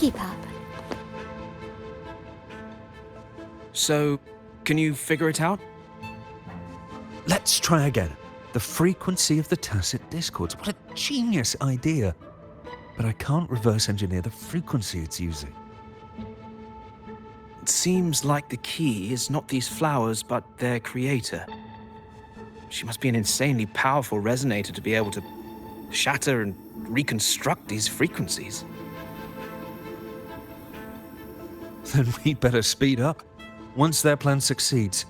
Keep up. So, can you figure it out? Let's try again. The frequency of the tacit discords. What a genius idea. But I can't reverse engineer the frequency it's using. It seems like the key is not these flowers, but their creator. She must be an insanely powerful resonator to be able to shatter and reconstruct these frequencies. Then we'd better speed up. Once their plan succeeds,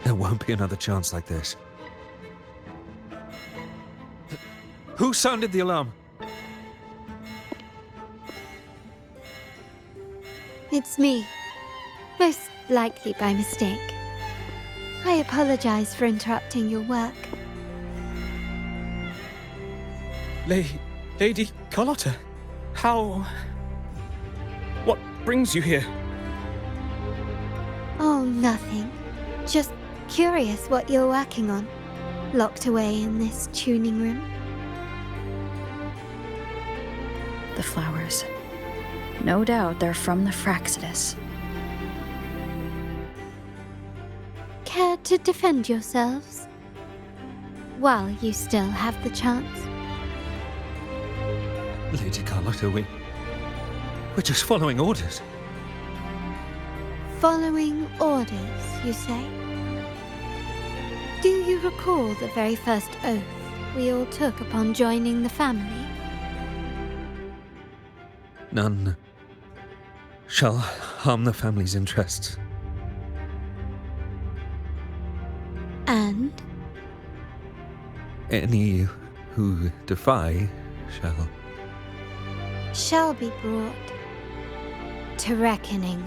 there won't be another chance like this. Who sounded the alarm? It's me. Most likely by mistake. I apologize for interrupting your work. Lady Carlotta, how... What brings you here? Oh, nothing. Just curious what you're working on. Locked away in this tuning room. The flowers. No doubt they're from the Fraxidus. Care to defend yourselves? While you still have the chance. Lady Carlotta, we're just following orders. Following orders, you say? Do you recall the very first oath we all took upon joining the family? None shall harm the family's interests. And? Any who defy shall be brought to reckoning.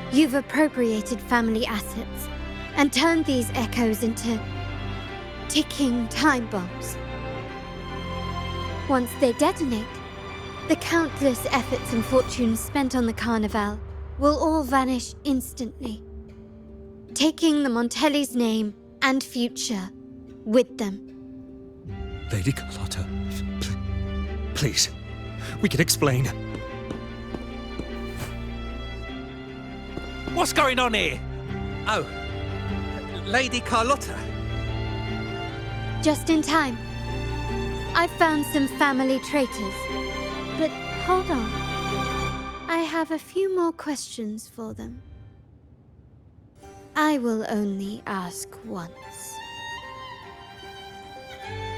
You've appropriated family assets and turned these echoes into ticking time bombs. Once they detonate, the countless efforts and fortunes spent on the Carnival will all vanish instantly, taking the Montelli's name and future with them. Lady Carlotta, please, we can explain. What's going on here? Oh, Lady Carlotta. Just in time. I've found some family traitors. But hold on. I have a few more questions for them. I will only ask once.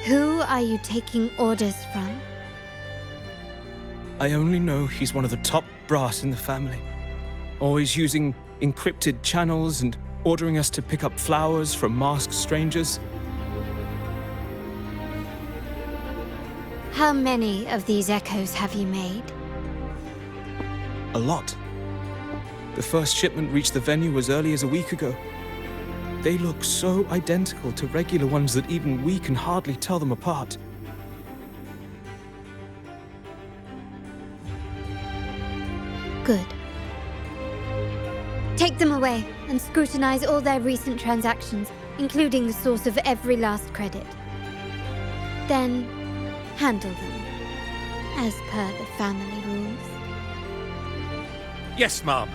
Who are you taking orders from? I only know he's one of the top brass in the family. Always using encrypted channels and ordering us to pick up flowers from masked strangers. How many of these echoes have you made? A lot. The first shipment reached the venue as early as a week ago. They look so identical to regular ones that even we can hardly tell them apart. Good. Take them away and scrutinize all their recent transactions, including the source of every last credit. Then, handle them, as per the family rules. Yes, Mom.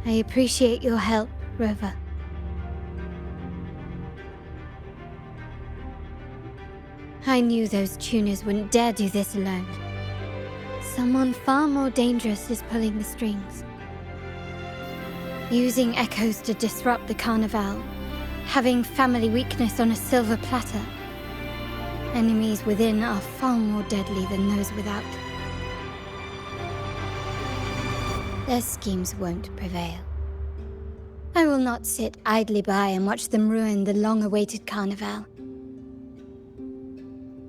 I appreciate your help, Rover. I knew those tuners wouldn't dare do this alone. Someone far more dangerous is pulling the strings. Using echoes to disrupt the Carnival. Having family weakness on a silver platter. Enemies within are far more deadly than those without. Their schemes won't prevail. I will not sit idly by and watch them ruin the long-awaited Carnival.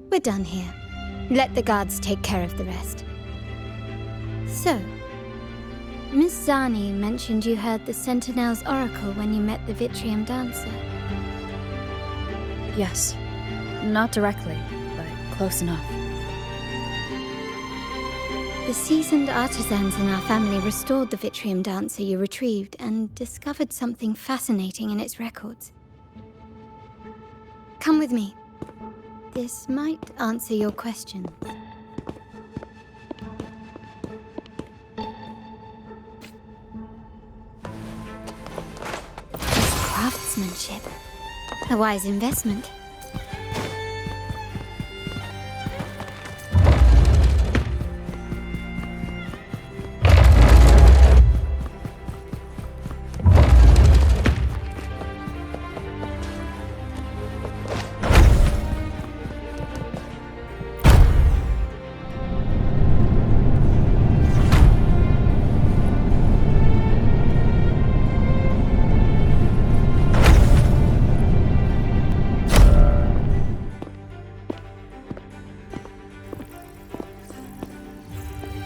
We're done here. Let the guards take care of the rest. So, Miss Zani mentioned you heard the Sentinel's oracle when you met the Vitrium dancer. Yes. Not directly, but close enough. The seasoned artisans in our family restored the Vitrium dancer you retrieved and discovered something fascinating in its records. Come with me. This might answer your questions. This craftsmanship. A wise investment.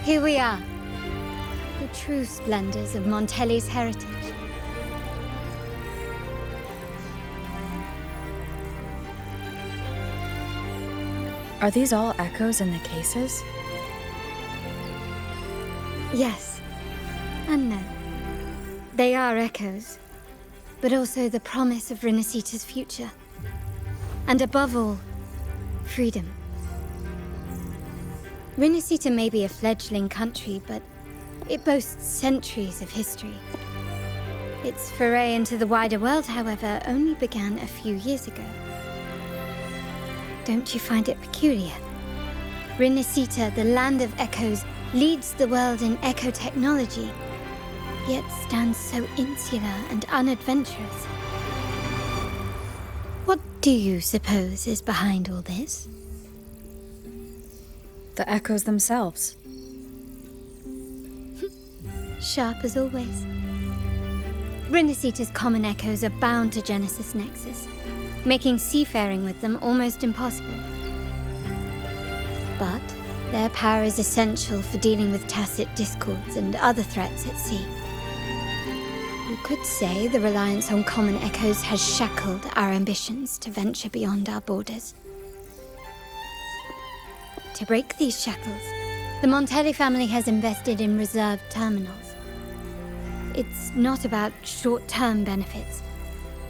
Here we are. The true splendors of Montelli's heritage. Are these all echoes in the cases? Yes. And no. They are echoes, but also the promise of Rinascita's future. And above all, freedom. Rinascita may be a fledgling country, but it boasts centuries of history. Its foray into the wider world, however, only began a few years ago. Don't you find it peculiar? Rinascita, the land of echoes, leads the world in echo technology, yet stands so insular and unadventurous. What do you suppose is behind all this? The echoes themselves. Sharp as always. Rinascita's common echoes are bound to Genesis Nexus, making seafaring with them almost impossible. But their power is essential for dealing with tacit discords and other threats at sea. You could say the reliance on common echoes has shackled our ambitions to venture beyond our borders. To break these shackles, the Montelli family has invested in reserved terminals. It's not about short-term benefits,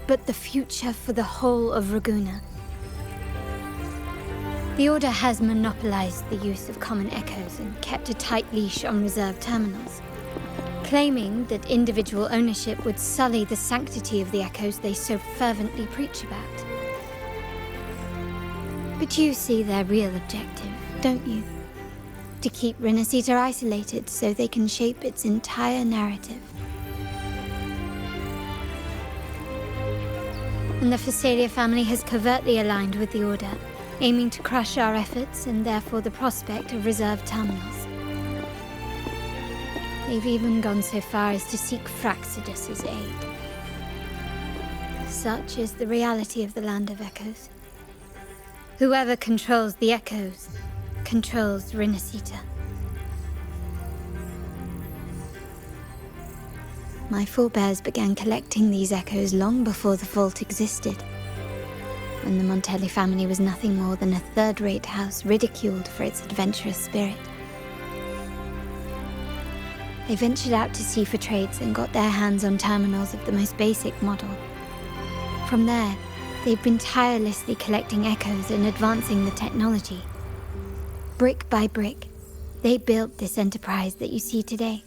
but the future for the whole of Ragusa. The Order has monopolized the use of common echoes and kept a tight leash on reserved terminals, claiming that individual ownership would sully the sanctity of the echoes they so fervently preach about. But you see their real objective, don't you? To keep Rinascita isolated so they can shape its entire narrative. And the Phasalia family has covertly aligned with the Order, aiming to crush our efforts and therefore the prospect of reserved terminals. They've even gone so far as to seek Fraxidus's aid. Such is the reality of the Land of Echoes. Whoever controls the Echoes controls Rinascita. My forebears began collecting these echoes long before the vault existed, when the Montelli family was nothing more than a third-rate house ridiculed for its adventurous spirit. They ventured out to sea for trades and got their hands on terminals of the most basic model. From there, they've been tirelessly collecting echoes and advancing the technology. Brick by brick, they built this enterprise that you see today.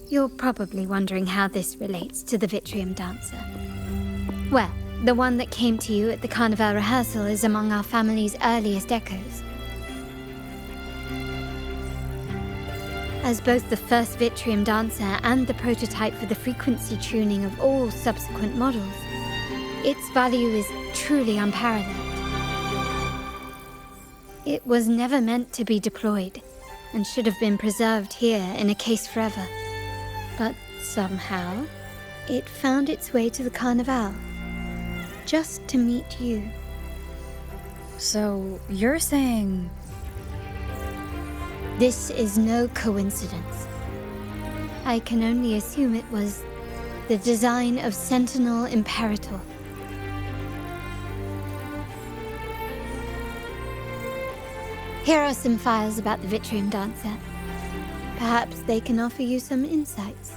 You're probably wondering how this relates to the Vitrium Dancer. Well, the one that came to you at the Carnival rehearsal is among our family's earliest echoes. As both the first Vitrium Dancer and the prototype for the frequency tuning of all subsequent models, its value is truly unparalleled. It was never meant to be deployed, and should have been preserved here in a case forever. But somehow, it found its way to the Carnival, just to meet you. So, you're saying... This is no coincidence. I can only assume it was the design of Sentinel Imperator. Here are some files about the Vitrium Dancer. Perhaps they can offer you some insights.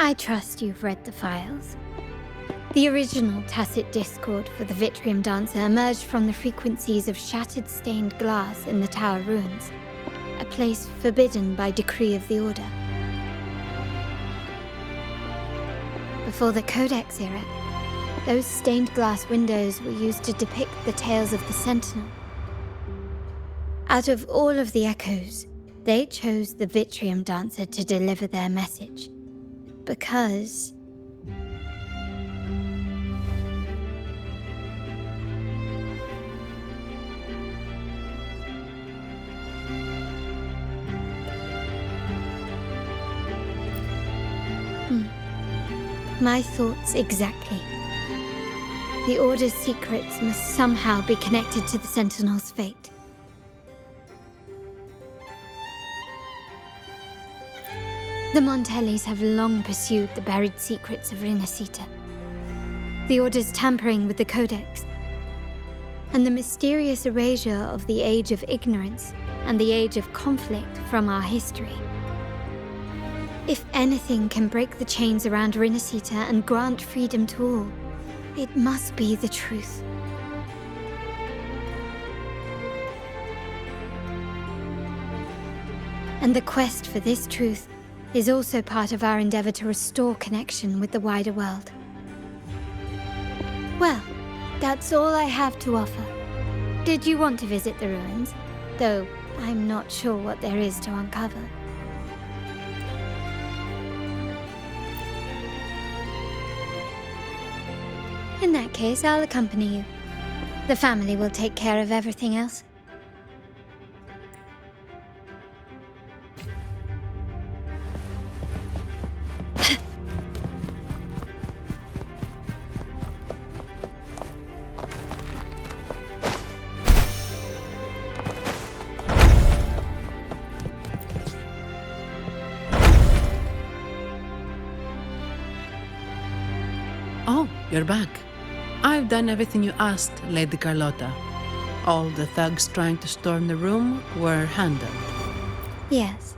I trust you've read the files. The original tacit discord for the Vitrium Dancer emerged from the frequencies of shattered stained glass in the tower ruins, a place forbidden by decree of the Order. Before the Codex era, those stained glass windows were used to depict the tales of the Sentinel. Out of all of the echoes, they chose the Vitrium Dancer to deliver their message. Because... My thoughts exactly. The Order's secrets must somehow be connected to the Sentinel's fate. The Montellis have long pursued the buried secrets of Rinascita. The Order's tampering with the Codex, and the mysterious erasure of the Age of Ignorance and the Age of Conflict from our history. If anything can break the chains around Rinascita and grant freedom to all, it must be the truth. And the quest for this truth is also part of our endeavor to restore connection with the wider world. Well, that's all I have to offer. Did you want to visit the ruins? Though I'm not sure what there is to uncover. In that case, I'll accompany you. The family will take care of everything else. Oh, you're back. I've done everything you asked, Lady Carlotta. All the thugs trying to storm the room were handled. Yes.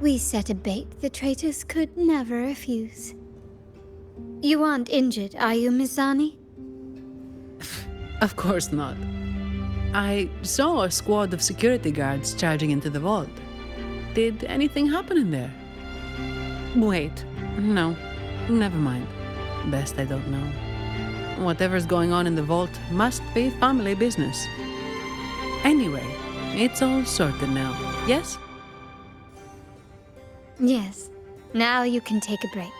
We set a bait the traitors could never refuse. You aren't injured, are you, Mizani? Of course not. I saw a squad of security guards charging into the vault. Did anything happen in there? Wait, no, never mind. Best I don't know. Whatever's going on in the vault must be family business. Anyway, it's all sorted now, yes? Yes. Now you can take a break.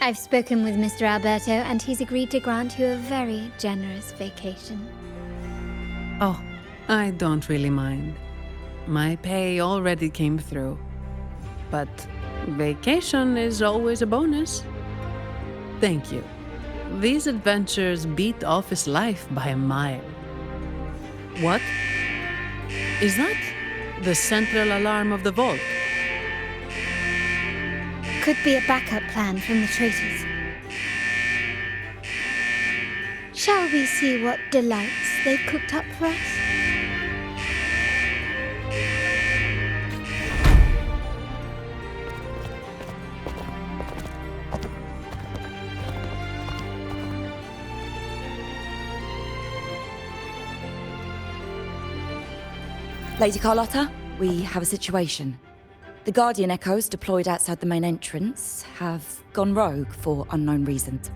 I've spoken with Mr. Alberto, and he's agreed to grant you a very generous vacation. Oh, I don't really mind. My pay already came through. But vacation is always a bonus. Thank you. These adventures beat office life by a mile. What? Is that the central alarm of the vault? Could be a backup plan from the traitors. Shall we see what delights they've cooked up for us? Lady Carlotta, we have a situation. The Guardian Echoes deployed outside the main entrance have gone rogue for unknown reasons.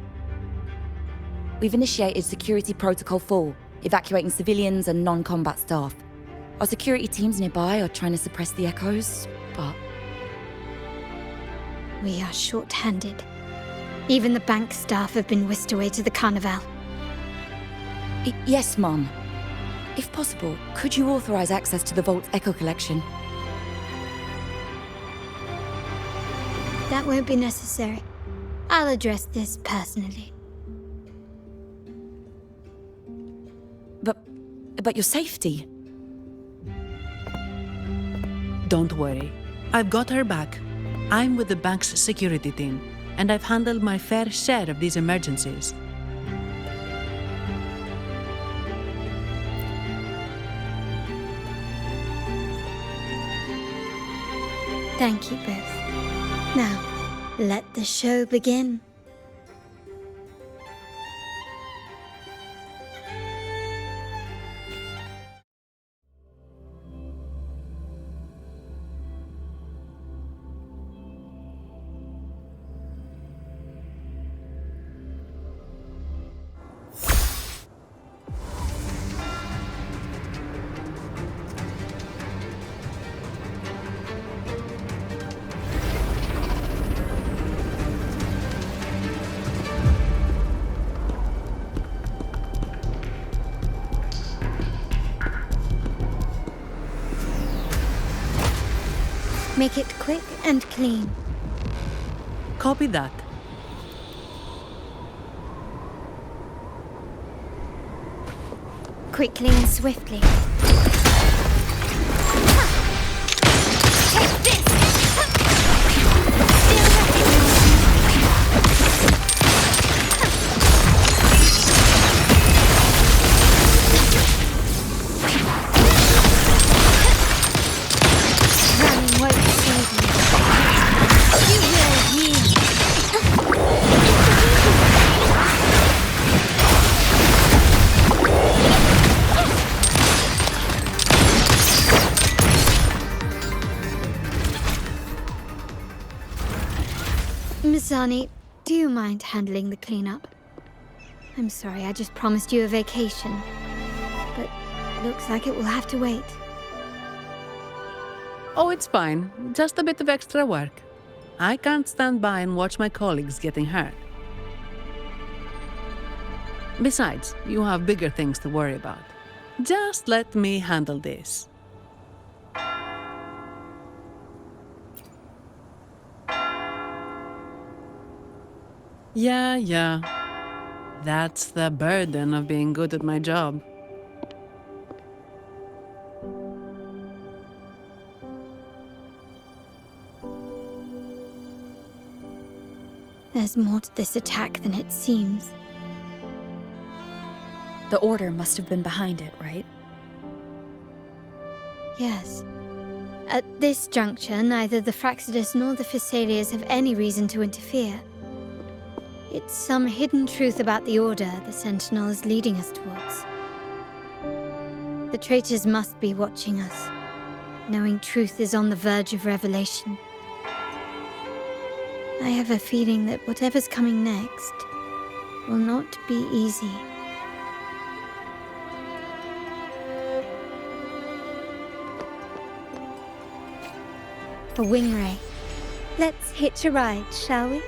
We've initiated Security Protocol 4, evacuating civilians and non-combat staff. Our security teams nearby are trying to suppress the Echoes, but... We are short-handed. Even the bank staff have been whisked away to the Carnival. Yes, Mum. If possible, could you authorize access to the Vault's Echo Collection? That won't be necessary. I'll address this personally. But your safety? Don't worry. I've got her back. I'm with the bank's security team, and I've handled my fair share of these emergencies. Thank you both. Now, Let the show begin. Make it quick and clean. Copy that. Quickly and swiftly. Take this! Running won't save you. You will heal. Mizani, do you mind handling the cleanup? I'm sorry, I just promised you a vacation. But looks like it will have to wait. Oh, it's fine. Just a bit of extra work. I can't stand by and watch my colleagues getting hurt. Besides, you have bigger things to worry about. Just let me handle this. Yeah. That's the burden of being good at my job. There's more to this attack than it seems. The Order must have been behind it, right? Yes. At this juncture, neither the Fraxidus nor the Phassalias have any reason to interfere. It's some hidden truth about the Order the Sentinel is leading us towards. The traitors must be watching us, knowing truth is on the verge of revelation. I have a feeling that whatever's coming next will not be easy. A wing ray. Let's hitch a ride, shall we?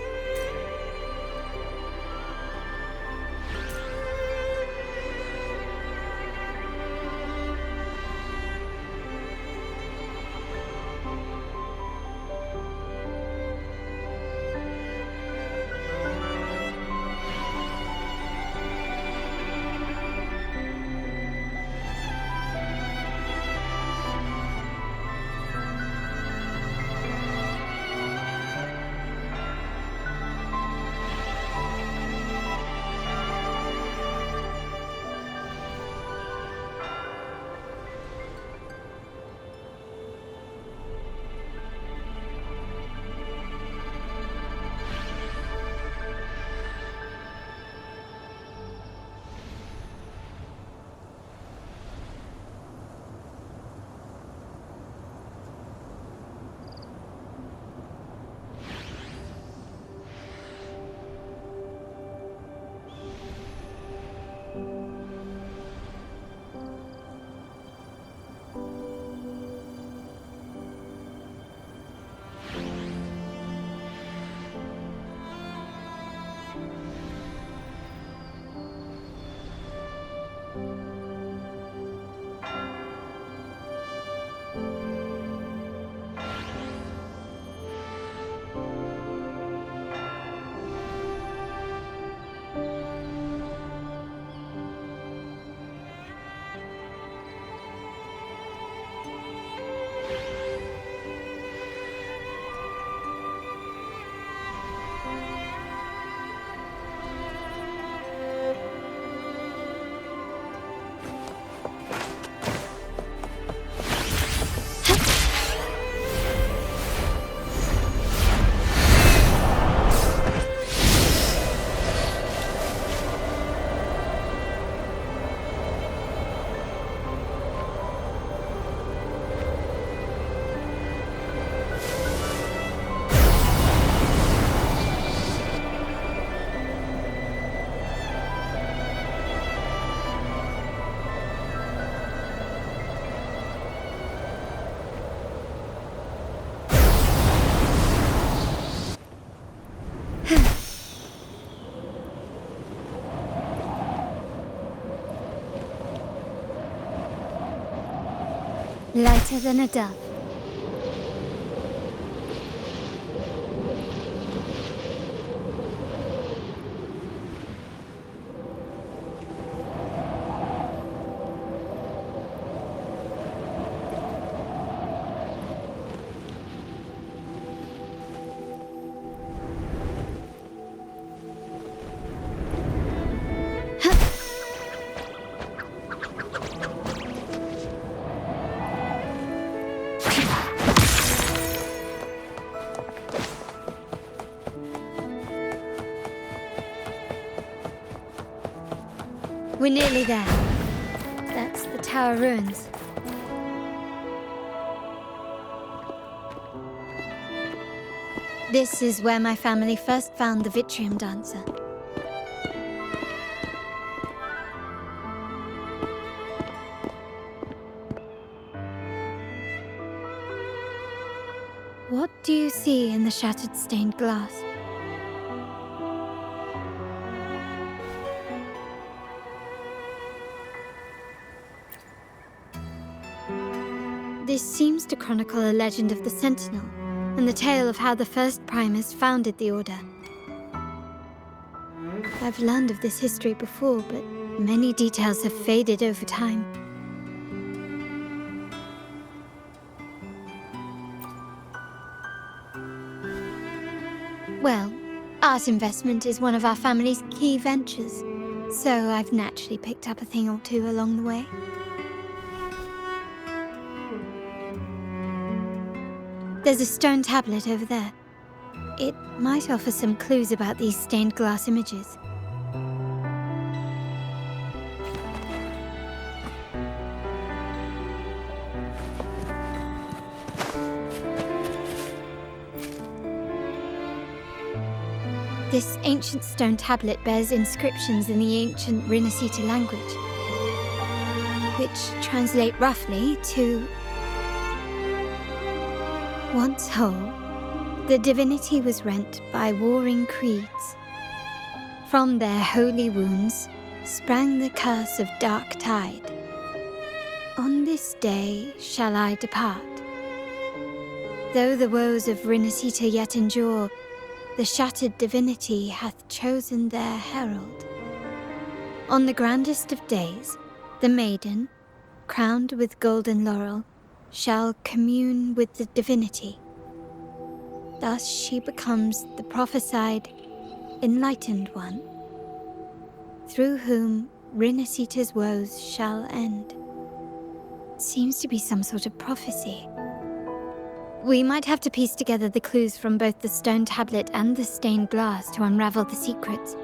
Lighter than a dove. We're nearly there. That's the tower ruins. This is where my family first found the Vitrium Dancer. What do you see in the shattered stained glass? This seems to chronicle a legend of the Sentinel, and the tale of how the first Primus founded the Order. I've learned of this history before, but many details have faded over time. Well, art investment is one of our family's key ventures, so I've naturally picked up a thing or two along the way. There's a stone tablet over there. It might offer some clues about these stained glass images. This ancient stone tablet bears inscriptions in the ancient Rinascita language, which translate roughly to once whole, the divinity was rent by warring creeds. From their holy wounds sprang the curse of dark tide. On this day shall I depart. Though the woes of Rinascita yet endure, the shattered divinity hath chosen their herald. On the grandest of days, the maiden, crowned with golden laurel, shall commune with the divinity. Thus she becomes the prophesied, enlightened one, through whom Rinascita's woes shall end. Seems to be some sort of prophecy. We might have to piece together the clues from both the stone tablet and the stained glass to unravel the secrets.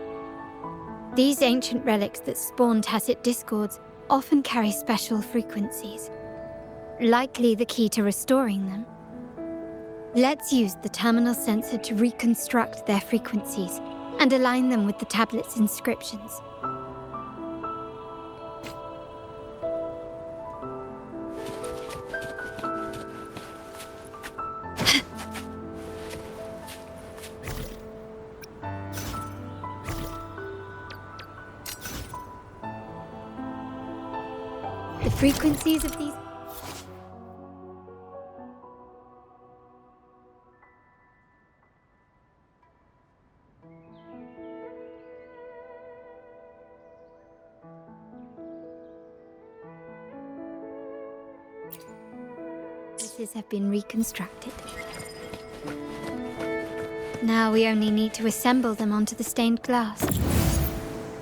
These ancient relics that spawn tacit discords often carry special frequencies, likely the key to restoring them. Let's use the terminal sensor to reconstruct their frequencies and align them with the tablet's inscriptions. The frequencies of these... have been reconstructed. Now we only need to assemble them onto the stained glass.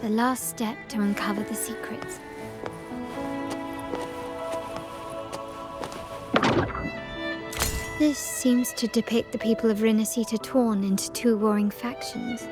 The last step to uncover the secrets. This seems to depict the people of Rinascita torn into two warring factions.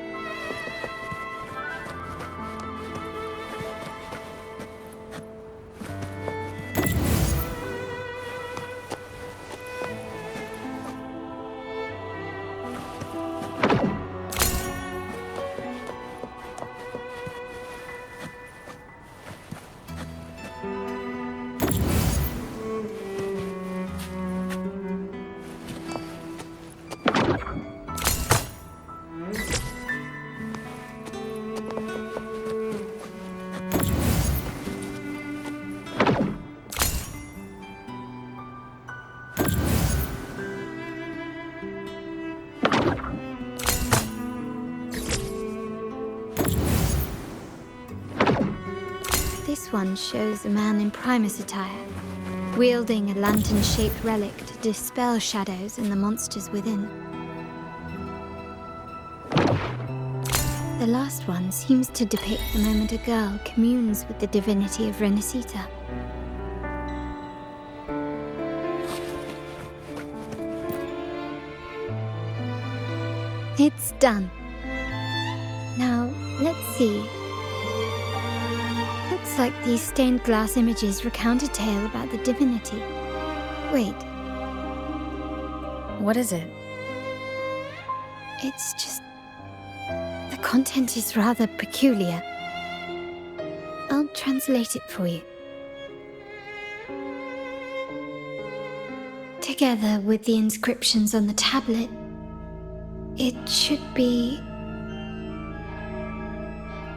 one shows a man in Primus attire, wielding a lantern-shaped relic to dispel shadows and the monsters within. The last one seems to depict the moment a girl communes with the divinity of Rinascita. It's done. Now, let's see. Looks like these stained glass images recount a tale about the divinity. Wait, What is it? it's just... the content is rather peculiar. I'll translate it for you. Together with the inscriptions on the tablet, it should be...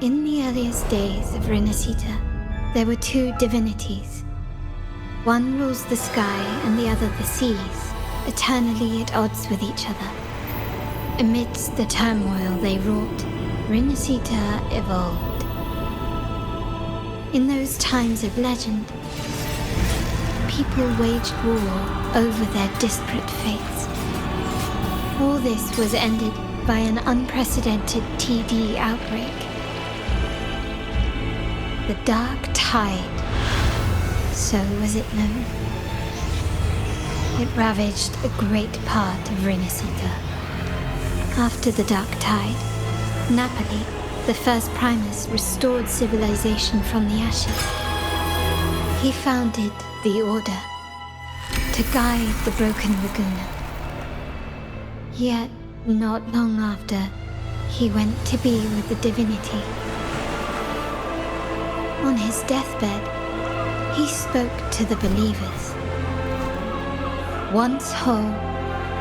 In the earliest days of Rinascita, there were two divinities. One rules the sky and the other the seas, eternally at odds with each other. Amidst the turmoil they wrought, Rinascita evolved. In those times of legend, people waged war over their disparate fates. All this was ended by an unprecedented TD outbreak. The Dark Tide, so was it known. It ravaged a great part of Rinascita. After the Dark Tide, Napoli, the first Primus, restored civilization from the ashes. He founded the Order to guide the broken Laguna. Yet, not long after, he went to be with the divinity. On his deathbed, he spoke to the believers. Once whole,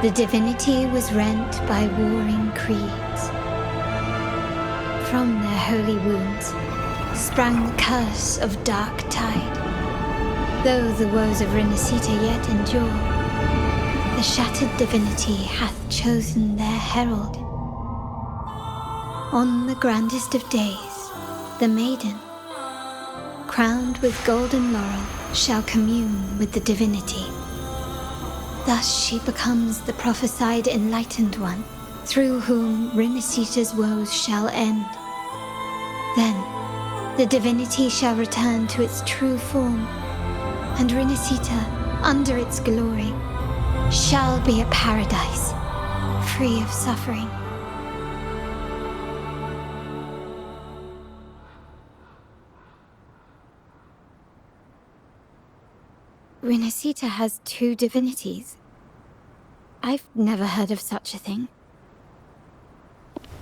the divinity was rent by warring creeds. From their holy wounds sprang the curse of Dark Tide. Though the woes of Rinascita yet endure, the shattered divinity hath chosen their herald. On the grandest of days, the maiden, crowned with golden laurel, shall commune with the divinity. Thus she becomes the prophesied enlightened one, through whom Rinascita's woes shall end. Then, the divinity shall return to its true form, and Rinascita, under its glory, shall be a paradise, free of suffering. Rinascita has two divinities. I've never heard of such a thing.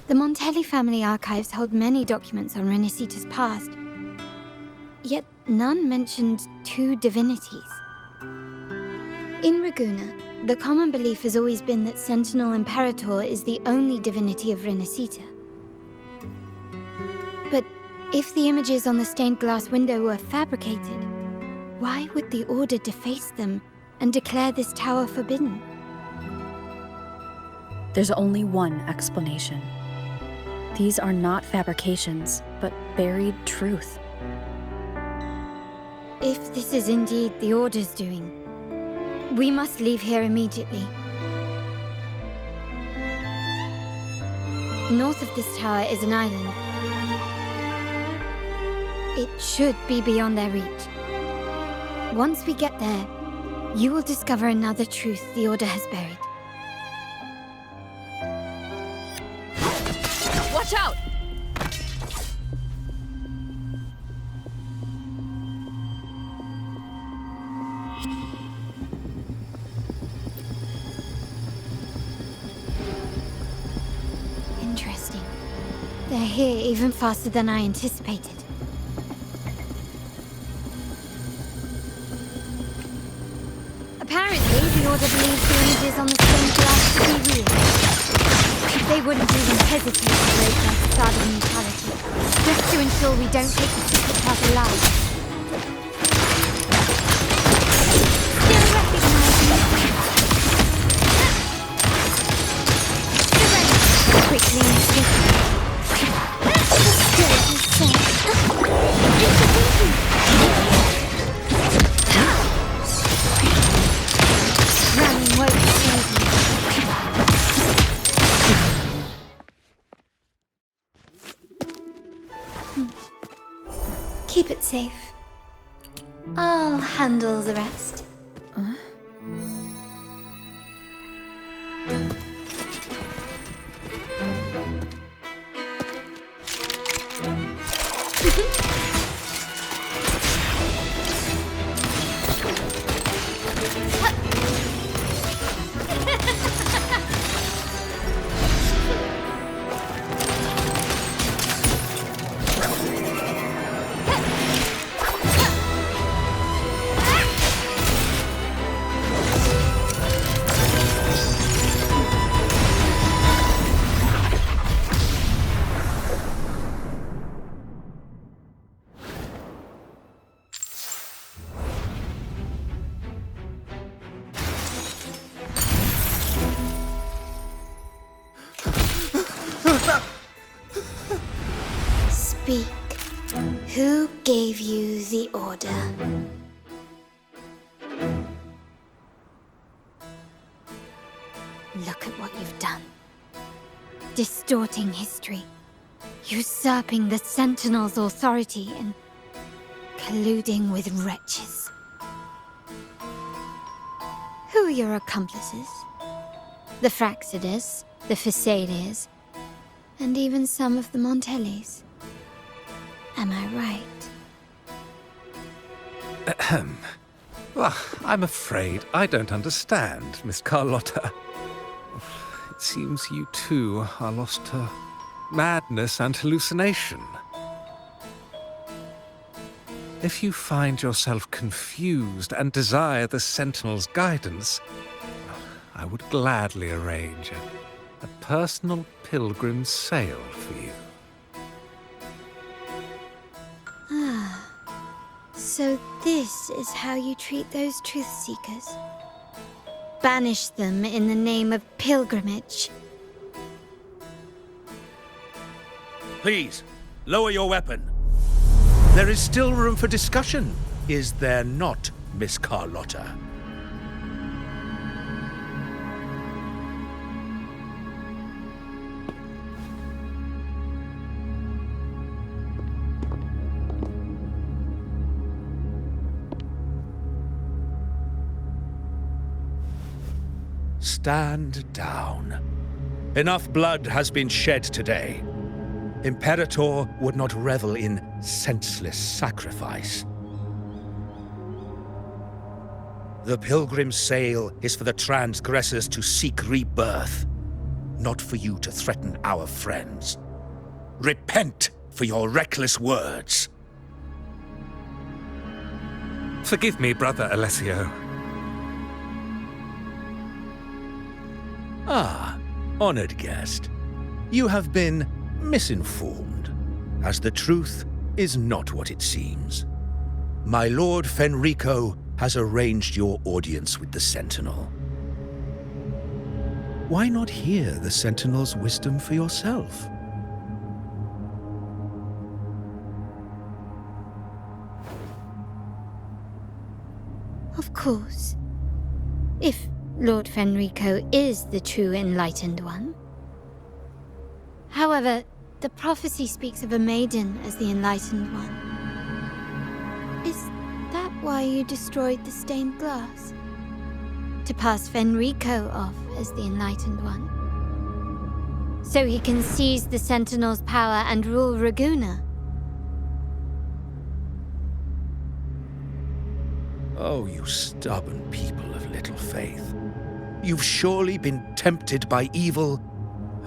The Montelli family archives hold many documents on Rinascita's past, yet none mentioned two divinities. In Ragusa, the common belief has always been that Sentinel Imperator is the only divinity of Rinascita. But if the images on the stained glass window were fabricated, why would the Order deface them and declare this tower forbidden? There's only one explanation. These are not fabrications, but buried truth. If this is indeed the Order's doing, we must leave here immediately. North of this tower is an island. It should be beyond their reach. Once we get there, you will discover another truth the Order has buried. Watch out! Interesting. They're here even faster than I anticipated. Apparently, the Order believes the images on the stained glass to be real. They wouldn't even hesitate to break their facade of neutrality, just to ensure we don't take the secret path alive. Still recognize me. Surrender quickly and swiftly. The spirit has said. Intervene. safe. I'll handle the rest. Speak. Who gave you the order? Look at what you've done. Distorting history. Usurping the Sentinel's authority and colluding with wretches. Who are your accomplices? The Fraxidus, the Phasaeliers, and even some of the Montellis. Am I right? Ahem. Well, I'm afraid I don't understand, Miss Carlotta. It seems you too are lost to madness and hallucination. If you find yourself confused and desire the Sentinel's guidance, I would gladly arrange a personal pilgrim's sail for you. So this is how you treat those truth seekers? Banish them in the name of pilgrimage. Please, lower your weapon. There is still room for discussion, is there not, Miss Carlotta? Stand down. Enough blood has been shed today. Imperator would not revel in senseless sacrifice. The pilgrim's sail is for the transgressors to seek rebirth, not for you to threaten our friends. Repent for your reckless words. Forgive me, Brother Alessio. Ah, honored guest. You have been misinformed, as the truth is not what it seems. My Lord Fenrico has arranged your audience with the Sentinel. Why not hear the Sentinel's wisdom for yourself? Of course. If Lord Fenrico is the true Enlightened One. However, the prophecy speaks of a maiden as the Enlightened One. Is that why you destroyed the stained glass? To pass Fenrico off as the Enlightened One? So he can seize the Sentinel's power and rule Raguna? Oh, you stubborn people of little faith. You've surely been tempted by evil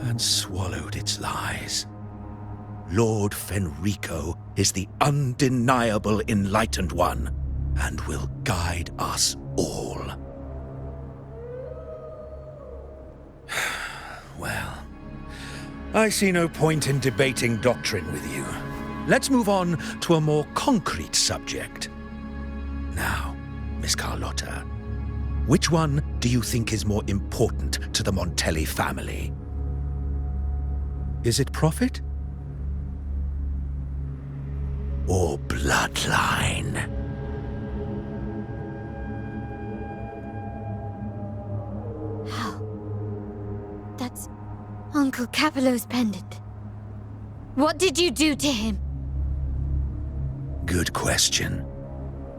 and swallowed its lies. Lord Fenrico is the undeniable Enlightened One and will guide us all. Well, I see no point in debating doctrine with you. Let's move on to a more concrete subject. Now, Miss Carlotta, which one do you think is more important to the Montelli family? Is it profit? Or bloodline? How? That's Uncle Capello's pendant. What did you do to him? Good question.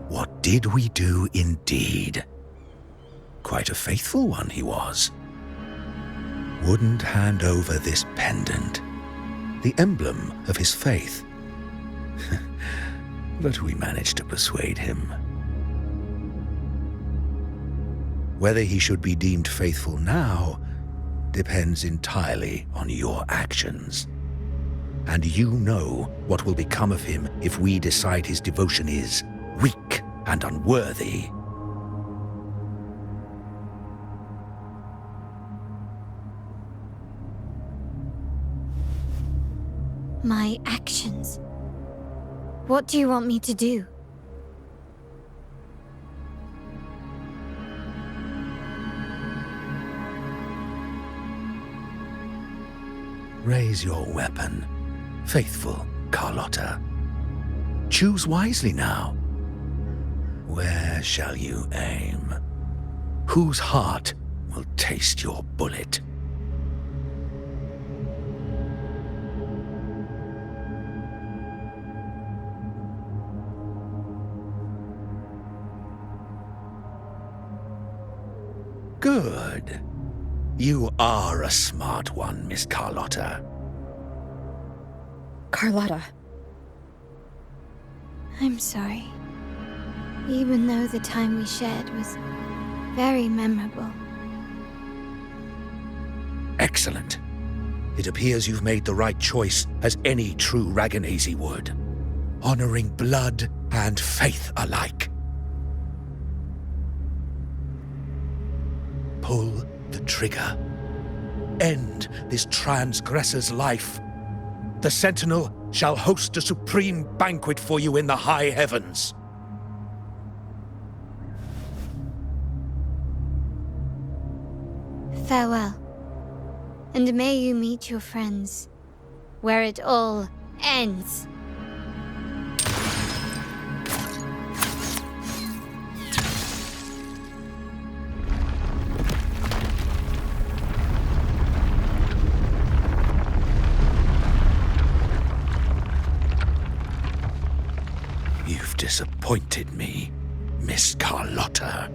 What did we do indeed? Quite a faithful one he was. Wouldn't hand over this pendant, the emblem of his faith. But we managed to persuade him. Whether he should be deemed faithful now depends entirely on your actions. And you know what will become of him if we decide his devotion is weak and unworthy. My actions. What do you want me to do? Raise your weapon, faithful Carlotta. Choose wisely now. Where shall you aim? Whose heart will taste your bullet? Good. You are a smart one, Miss Carlotta. Carlotta. I'm sorry. Even though the time we shared was very memorable. Excellent. It appears you've made the right choice, as any true Raganazi would. Honoring blood and faith alike. Pull the trigger. End this transgressor's life. The Sentinel shall host a supreme banquet for you in the high heavens. Farewell. And may you meet your friends, where it all ends. You've disappointed me, Miss Carlotta.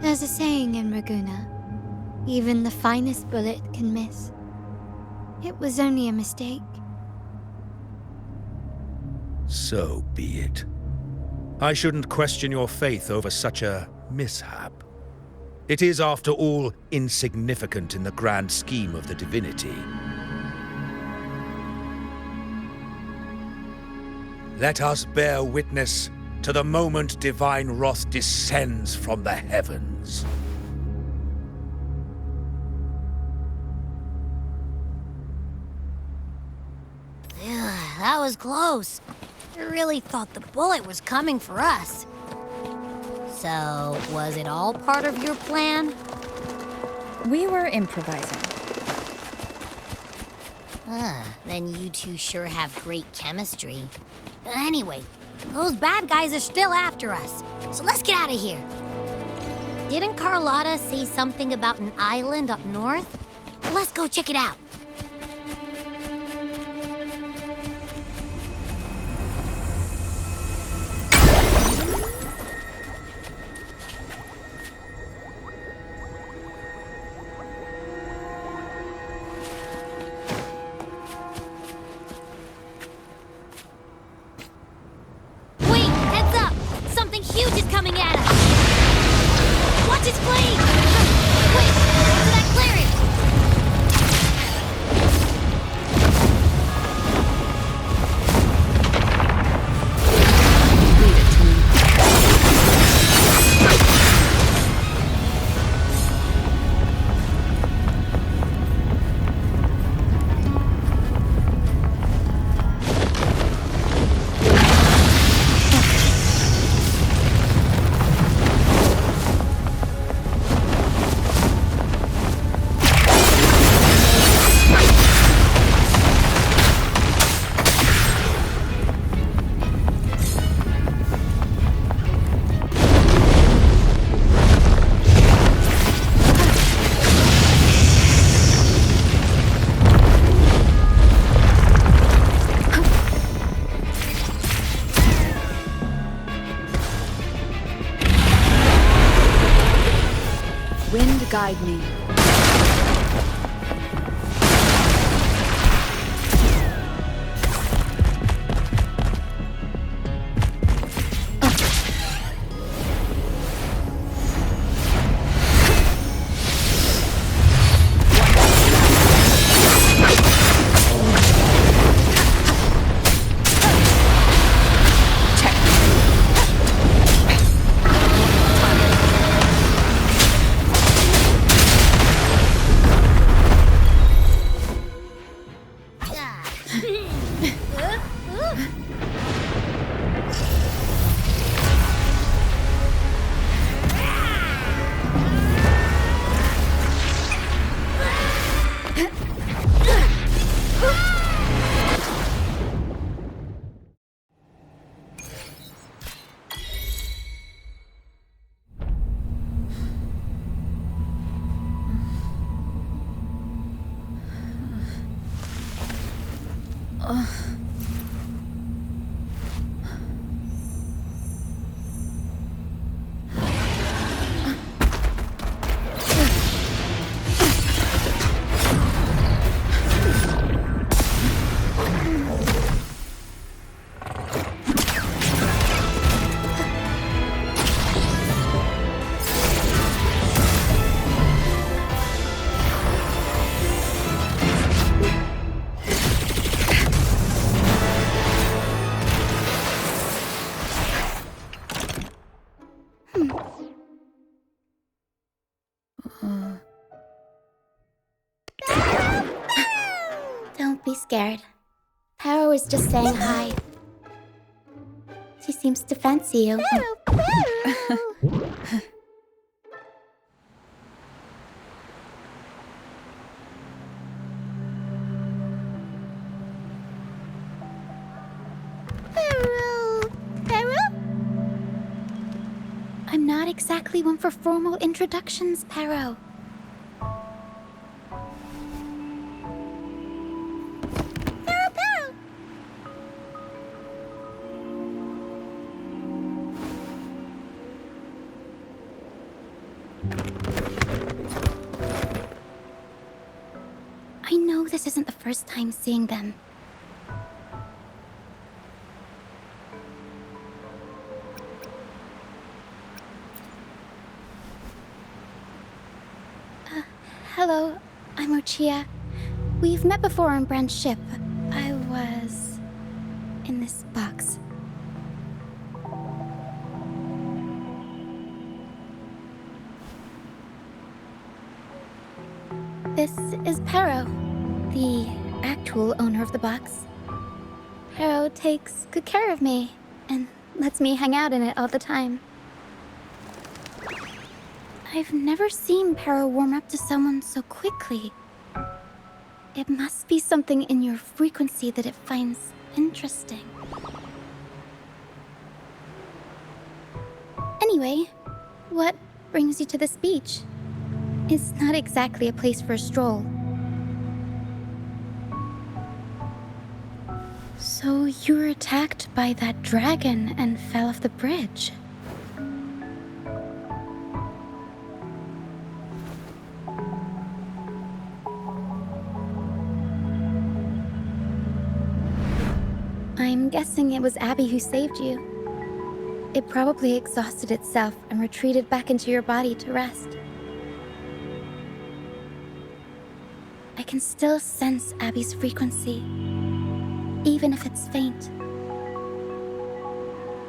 There's a saying in Raguna, even the finest bullet can miss. It was only a mistake. So be it. I shouldn't question your faith over such a mishap. It is, after all, insignificant in the grand scheme of the divinity. Let us bear witness to the moment divine wrath descends from the heavens. That was close. I really thought the bullet was coming for us. So, was it all part of your plan? We were improvising. Then you two sure have great chemistry. Anyway, those bad guys are still after us, so let's get out of here. Didn't Carlotta say something about an island up north? Let's go check it out. Wind guide me. Don't be scared. Paro is just saying hi. She seems to fancy you. I'm not exactly one for formal introductions, Paro. I know this isn't the first time seeing them. Hello, I'm Ochia. We've met before on Brand's ship. I was in this box. This is Paro, the actual owner of the box. Paro takes good care of me and lets me hang out in it all the time. I've never seen Paro warm up to someone so quickly. It must be something in your frequency that it finds interesting. Anyway, what brings you to this beach? It's not exactly a place for a stroll. So you were attacked by that dragon and fell off the bridge. I'm guessing it was Abby who saved you. It probably exhausted itself and retreated back into your body to rest. I can still sense Abby's frequency, even if it's faint.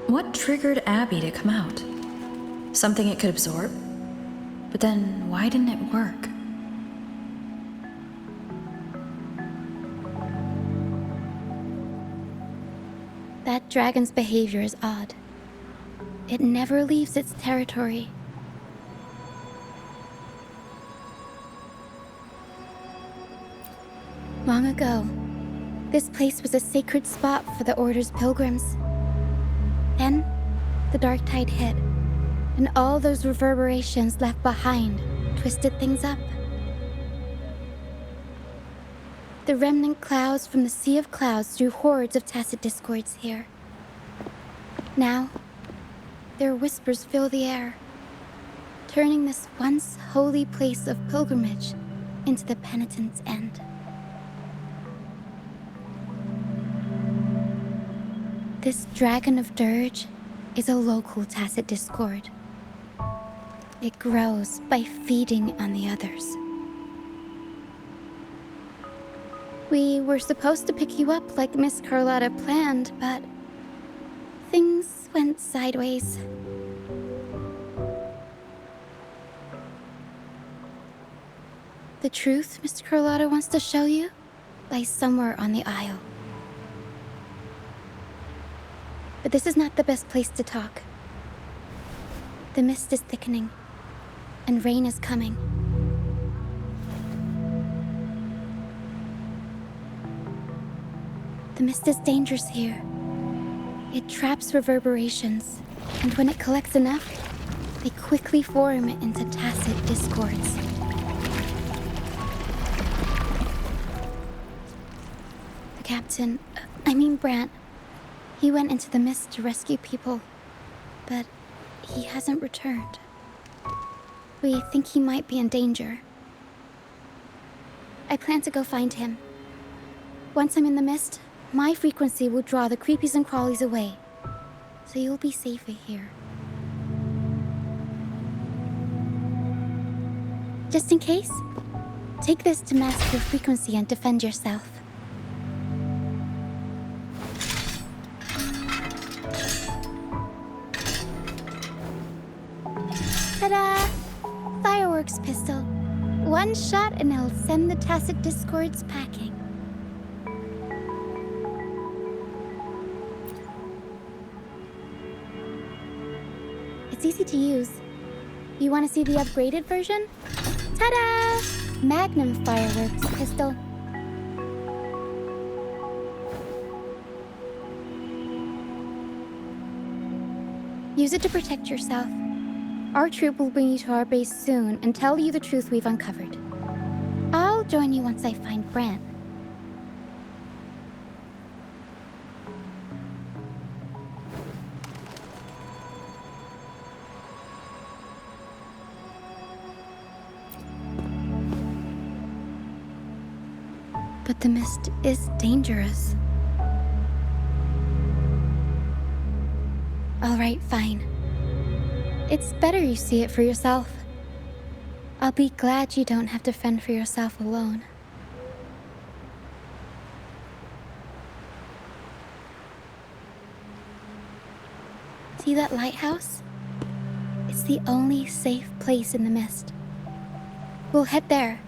What triggered Abby to come out? Something it could absorb? But then, why didn't it work? That dragon's behavior is odd. It never leaves its territory. Long ago, this place was a sacred spot for the Order's pilgrims. Then, the dark tide hit, and all those reverberations left behind twisted things up. The remnant clouds from the Sea of Clouds drew hordes of tacit discords here. Now, their whispers fill the air, turning this once holy place of pilgrimage into the penitent's end. This dragon of dirge is a local tacit discord. It grows by feeding on the others. We were supposed to pick you up like Miss Carlotta planned, but things went sideways. The truth Mr. Carlotta wants to show you lies somewhere on the Isle. But this is not the best place to talk. The mist is thickening, and rain is coming. The mist is dangerous here. It traps reverberations, and when it collects enough, they quickly form into tacit discords. The captain, Brant, he went into the mist to rescue people, but he hasn't returned. We think he might be in danger. I plan to go find him. Once I'm in the mist, my frequency will draw the creepies and crawlies away, so you'll be safer here. Just in case, take this to mask your frequency and defend yourself. Ta-da! Fireworks pistol. One shot and it'll send the tacit discords packing. It's easy to use. You want to see the upgraded version? Ta-da! Magnum fireworks pistol. Use it to protect yourself. Our troop will bring you to our base soon and tell you the truth we've uncovered. I'll join you once I find Brant. But the mist is dangerous. All right, fine. It's better you see it for yourself. I'll be glad you don't have to fend for yourself alone. See that lighthouse? It's the only safe place in the mist. We'll head there.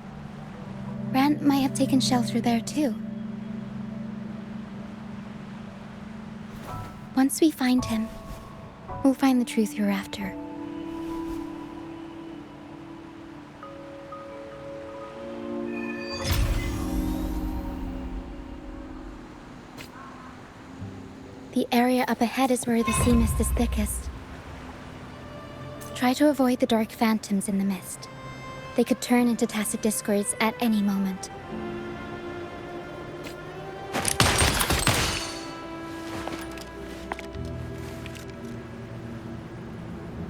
Brant might have taken shelter there too. Once we find him, we'll find the truth you're after. The area up ahead is where the sea mist is thickest. Try to avoid the dark phantoms in the mist. They could turn into tacit discords at any moment.